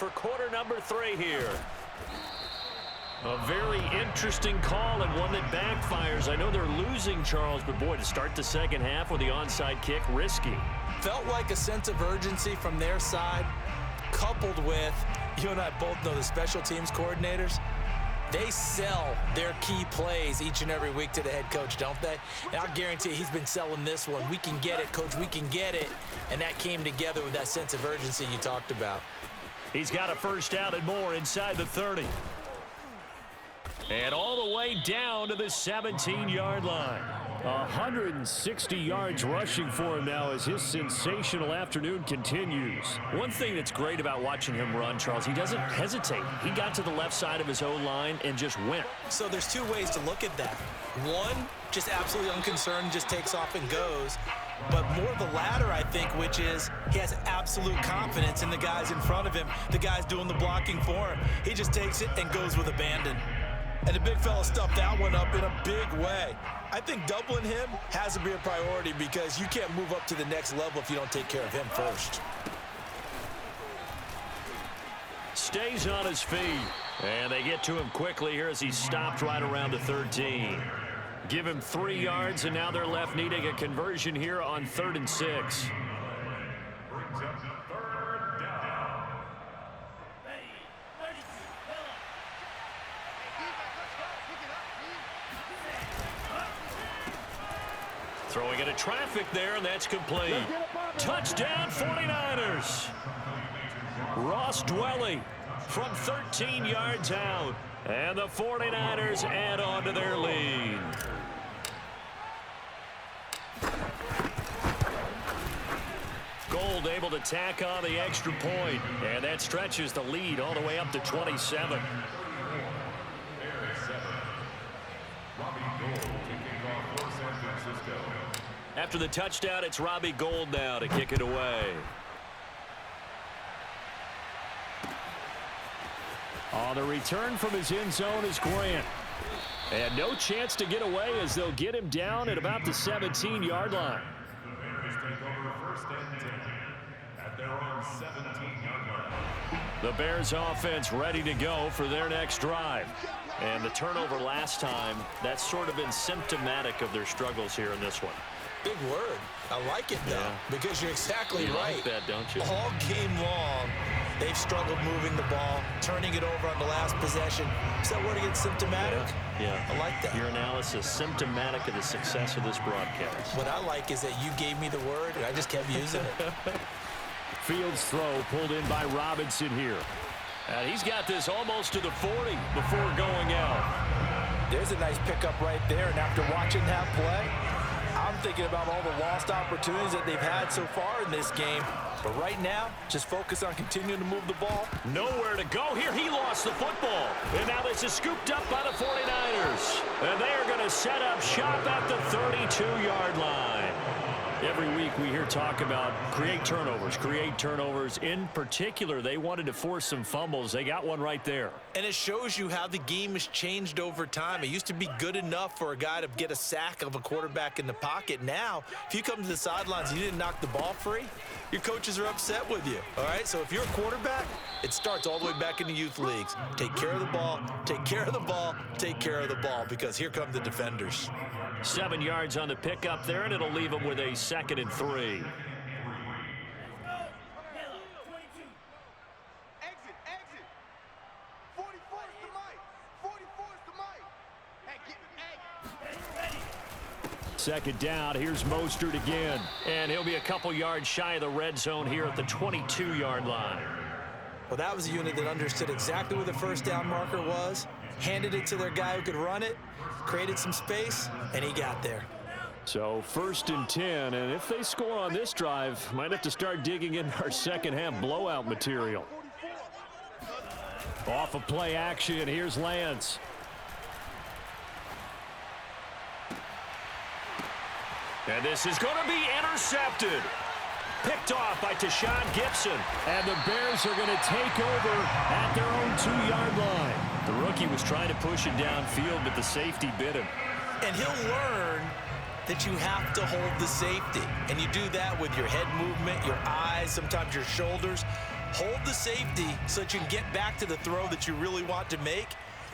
for quarter number 3 here. A very interesting call and one that backfires. I know they're losing, Charles, but boy, to start the second half with the onside kick, risky. Felt like a sense of urgency from their side, coupled with, you and I both know the special teams coordinators, they sell their key plays each and every week to the head coach, don't they? And I'll guarantee he's been selling this one. We can get it, coach, we can get it. And that came together with that sense of urgency you talked about. He's got a first down and more inside the 30. And all the way down to the 17-yard line. 160 yards rushing for him now as his sensational afternoon continues. One thing that's great about watching him run, Charles, he doesn't hesitate. He got to the left side of his O-line and just went. So there's two ways to look at that. One, just absolutely unconcerned, just takes off and goes. But more the latter, I think, which is he has absolute confidence in the guys in front of him, the guys doing the blocking for him. He just takes it and goes with abandon. And the big fella stuffed that one up in a big way. I think doubling him has to be a priority because you can't move up to the next level if you don't take care of him first. Stays on his feet. And they get to him quickly here as he stopped right around the 13. Give him 3 yards, and now they're left needing a conversion here on 3rd and 6. Throwing into traffic there, and that's complete. Touchdown, 49ers. Ross Dwelly from 13 yards out. And the 49ers add on to their lead. Gold able to tack on the extra point. And that stretches the lead all the way up to 27. After the touchdown, it's Robbie Gould now to kick it away. On the return from his end zone is Grant. And no chance to get away as they'll get him down at about the 17-yard line. The Bears take over 1st and 10 at their own 17-yard line. The Bears offense ready to go for their next drive. And the turnover last time, that's sort of been symptomatic of their struggles here in this one. Big word. I like it, though, because you're exactly right. You like that, don't you? All game long, they've struggled moving the ball, turning it over on the last possession. Is that word again, symptomatic? Yeah. I like that. Your analysis, symptomatic of the success of this broadcast. What I like is that you gave me the word, and I just kept using it. Fields throw pulled in by Robinson here. And he's got this almost to the 40 before going out. There's a nice pickup right there, and after watching that play, I'm thinking about all the lost opportunities that they've had so far in this game. But right now, just focus on continuing to move the ball. Nowhere to go here. He lost the football. And now this is scooped up by the 49ers. And they are going to set up shop at the 32-yard line. Every week we hear talk about create turnovers. In particular, they wanted to force some fumbles. They got one right there. And it shows you how the game has changed over time. It used to be good enough for a guy to get a sack of a quarterback in the pocket. Now, if you come to the sidelines and you didn't knock the ball free, your coaches are upset with you. All right? So if you're a quarterback, it starts all the way back in the youth leagues. Take care of the ball, take care of the ball, take care of the ball, because here come the defenders. 7 yards on the pickup there, and it'll leave them with a 2nd and 3. Second down, here's Mostert again. And he'll be a couple yards shy of the red zone here at the 22-yard line. Well, that was a unit that understood exactly where the first down marker was, handed it to their guy who could run it, created some space, and he got there. So 1st and 10, and if they score on this drive, might have to start digging in our second half blowout material. Off of play action, here's Lance. And this is going to be intercepted. Picked off by Tashawn Gibson. And the Bears are going to take over at their own 2-yard line. The rookie was trying to push it downfield, but the safety bit him. And he'll learn that you have to hold the safety. And you do that with your head movement, your eyes, sometimes your shoulders. hold the safety so that you can get back to the throw that you really want to make.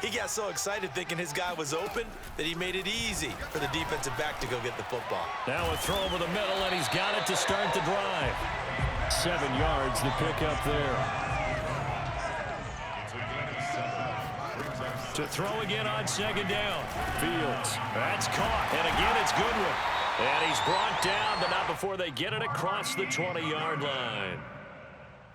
He got so excited thinking his guy was open that he made it easy for the defensive back to go get the football. Now a throw over the middle, and he's got it to start the drive. 7 yards to pick up there. To throw again on second down. Fields. That's caught. And again, it's Goodwin. And he's brought down, but not before they get it across the 20-yard line.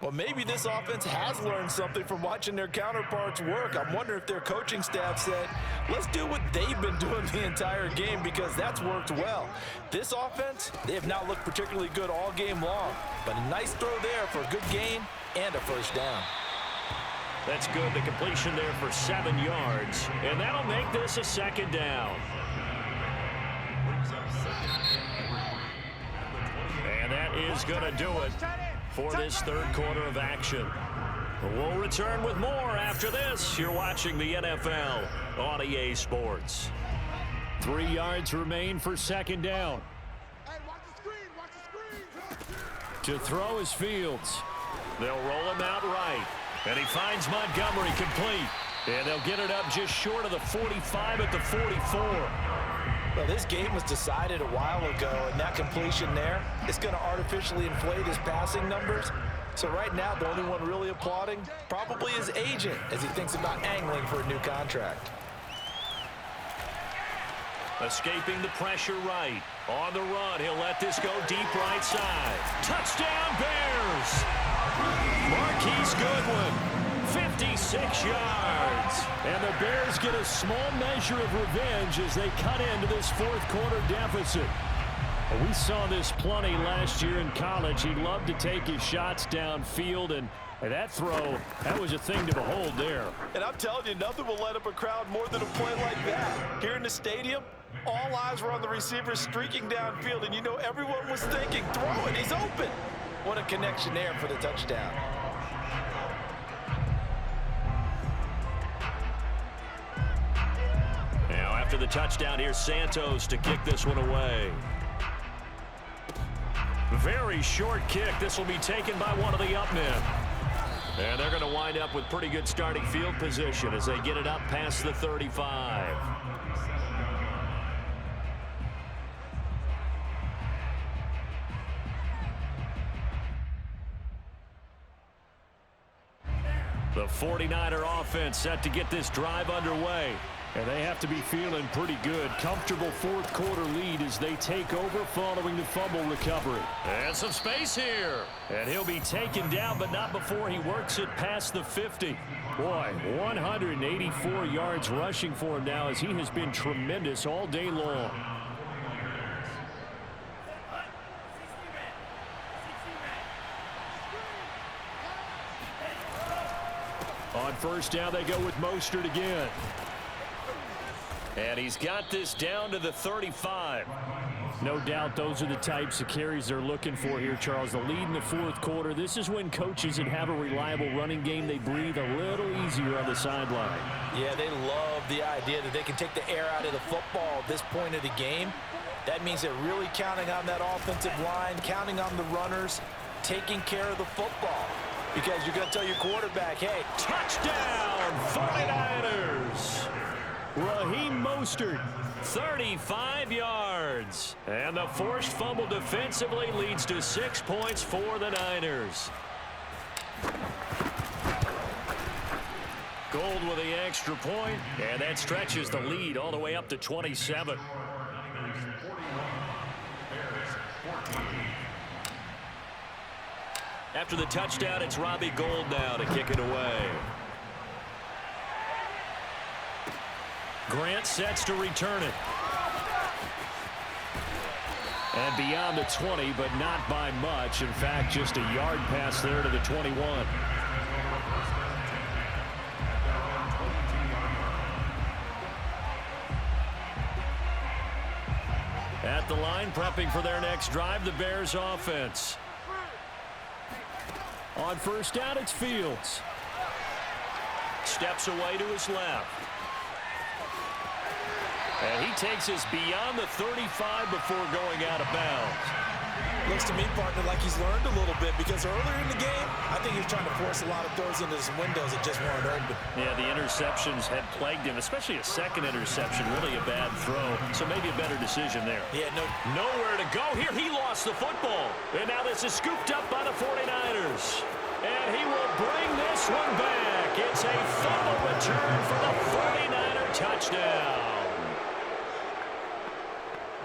Well, maybe this offense has learned something from watching their counterparts work. I'm wondering if their coaching staff said, let's do what they've been doing the entire game, because that's worked well. This offense, they have not looked particularly good all game long, but a nice throw there for a good gain and a first down. That's good. The completion there for 7 yards, and that'll make this a second down. And that is going to do it for this third quarter of action. We'll return with more after this. You're watching the NFL on EA Sports. 3 yards remain for second down. To throw is Fields. They'll roll him out right. And he finds Montgomery complete. And they'll get it up just short of the 45 at the 44. Well, this game was decided a while ago, and that completion there is going to artificially inflate his passing numbers. So right now, the only one really applauding probably his agent as he thinks about angling for a new contract. Escaping the pressure right. On the run, he'll let this go deep right side. Touchdown, Bears! Marquise Goodwin, 56 yards. And the Bears get a small measure of revenge as they cut into this fourth quarter deficit. We saw this plenty last year in college. He loved to take his shots downfield, and that throw, that was a thing to behold there. And I'm telling you, nothing will light up a crowd more than a play like that. Here in the stadium, all eyes were on the receiver streaking downfield, and you know everyone was thinking, throw it, he's open. What a connection there for the touchdown. Now after the touchdown, here's Santos to kick this one away. Very short kick. This will be taken by one of the up men. And they're going to wind up with pretty good starting field position as they get it up past the 35. The 49er offense set to get this drive underway. And they have to be feeling pretty good. Comfortable fourth quarter lead as they take over following the fumble recovery. And some space here. And he'll be taken down, but not before he works it past the 50. Boy, 184 yards rushing for him now as he has been tremendous all day long. On first down, they go with Mostert again. And he's got this down to the 35. No doubt those are the types of carries they're looking for here, Charles. The lead in the fourth quarter. This is when coaches that have a reliable running game, they breathe a little easier on the sideline. Yeah, they love the idea that they can take the air out of the football at this point of the game. That means they're really counting on that offensive line, counting on the runners, taking care of the football. Because you're going to tell your quarterback, hey, touchdown, 49ers! Raheem Mostert, 35 yards. And the forced fumble defensively leads to 6 points for the Niners. Gold with the extra point, and that stretches the lead all the way up to 27. After the touchdown, it's Robbie Gould now to kick it away. Grant sets to return it. And beyond the 20, but not by much. In fact, just a yard pass there to the 21. At the line, prepping for their next drive, the Bears offense. On first down, it's Fields. Steps away to his left. And he takes us beyond the 35 before going out of bounds. Looks to me, partner, like he's learned a little bit because earlier in the game, I think he was trying to force a lot of throws into some windows that just weren't open. Yeah, the interceptions had plagued him, especially a second interception, really a bad throw. So maybe a better decision there. Yeah, nowhere to go here. He lost the football. And now this is scooped up by the 49ers. And he will bring this one back. It's a fumble return for the 49er touchdown.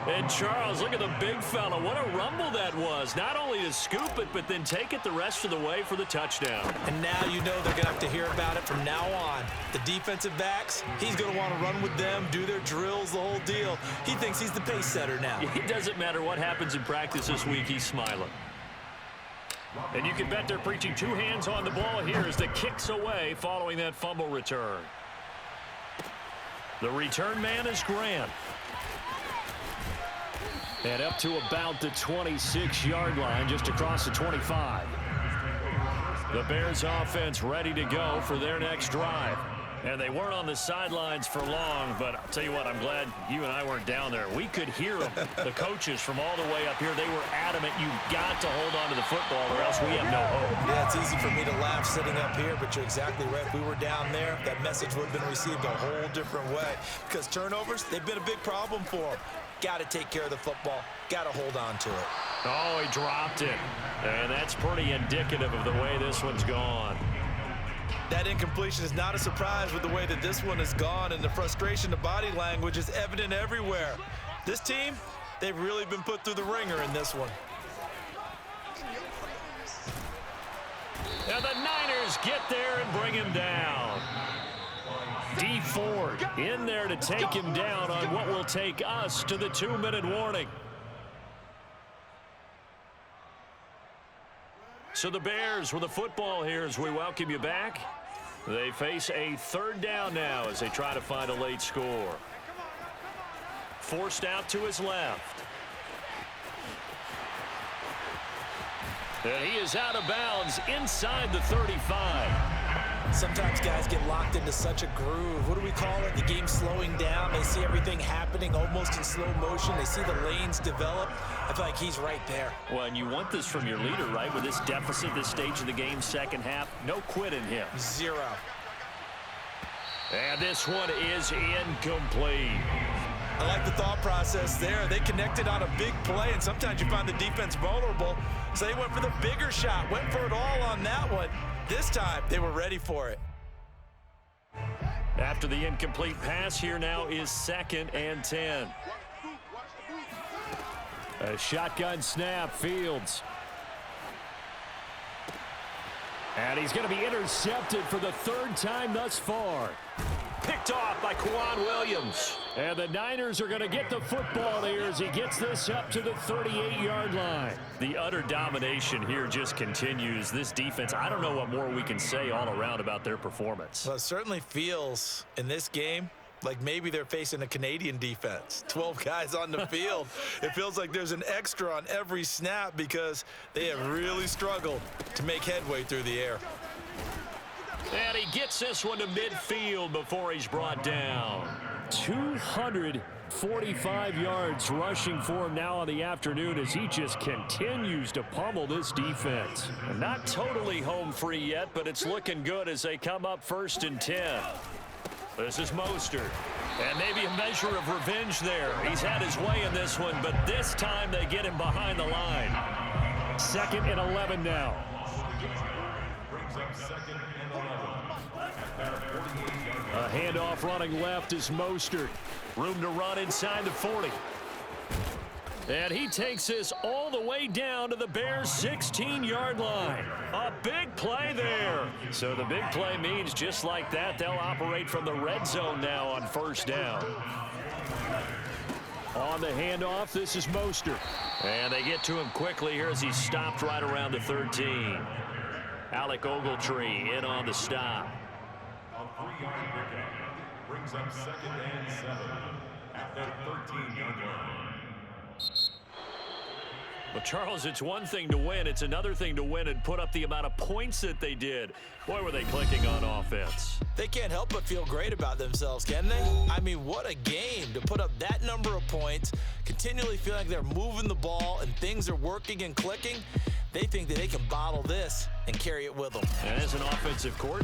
And Charles, look at the big fella. What a rumble that was. Not only to scoop it, but then take it the rest of the way for the touchdown. And now you know they're going to have to hear about it from now on. The defensive backs, he's going to want to run with them, do their drills, the whole deal. He thinks he's the pace setter now. It doesn't matter what happens in practice this week. He's smiling. And you can bet they're preaching two hands on the ball here as the kick's away following that fumble return. The return man is Grant. And up to about the 26-yard line, just across the 25. The Bears offense ready to go for their next drive. And they weren't on the sidelines for long, but I'll tell you what, I'm glad you and I weren't down there. We could hear them, the coaches from all the way up here. They were adamant, you've got to hold on to the football or else we have no hope. Yeah, it's easy for me to laugh sitting up here, but you're exactly right. If we were down there, that message would have been received a whole different way. Because turnovers, they've been a big problem for them. Got to take care of the football. Got to hold on to it. Oh, he dropped it. And that's pretty indicative of the way this one's gone. That incompletion is not a surprise with the way that this one has gone, and the frustration, the body language is evident everywhere. This team, they've really been put through the ringer in this one. And the Niners get there and bring him down. D Ford in there to take him down on what will take us to the 2-minute warning. So the Bears with the football here as we welcome you back. They face a third down now as they try to find a late score. Forced out to his left. And he is out of bounds inside the 35. Sometimes guys get locked into such a groove. What do we call it? The game slowing down. They see everything happening almost in slow motion. They see the lanes develop. I feel like he's right there. Well, and you want this from your leader, right? With this deficit, this stage of the game, second half, no quit in him. Zero. And this one is incomplete. I like the thought process there. They connected on a big play, and sometimes you find the defense vulnerable. So they went for the bigger shot, went for it all on that one. This time, they were ready for it. After the incomplete pass, here now is 2nd and 10. A shotgun snap, Fields. And he's going to be intercepted for the third time thus far. Picked off by Quan Williams. And the Niners are going to get the football here as he gets this up to the 38-yard line. The utter domination here just continues. This defense, I don't know what more we can say all around about their performance. Well, it certainly feels in this game like maybe they're facing a Canadian defense. 12 guys on the field. It feels like there's an extra on every snap because they have really struggled to make headway through the air. And he gets this one to midfield before he's brought down. 245 yards rushing for him now on the afternoon as he just continues to pummel this defense. Not totally home free yet, but it's looking good as they come up 1st and 10. This is Mostert. And maybe a measure of revenge there. He's had his way in this one, but this time they get him behind the line. 2nd and 11 now. Brings up 2nd and 11. A handoff running left is Mostert. Room to run inside the 40. And he takes this all the way down to the Bears' 16-yard line. A big play there. So the big play means just like that, they'll operate from the red zone now on 1st down. On the handoff, this is Mostert. And they get to him quickly here as he's stopped right around the 13. Alec Ogletree in on the stop. A 3-yard pickup brings up 2nd and 7 at their 13-yard line. Well, Charles, it's one thing to win. It's another thing to win and put up the amount of points that they did. Boy, were they clicking on offense. They can't help but feel great about themselves, can they? I mean, what a game to put up that number of points, continually feeling like they're moving the ball and things are working and clicking. They think that they can bottle this and carry it with them. And as an offensive coordinator,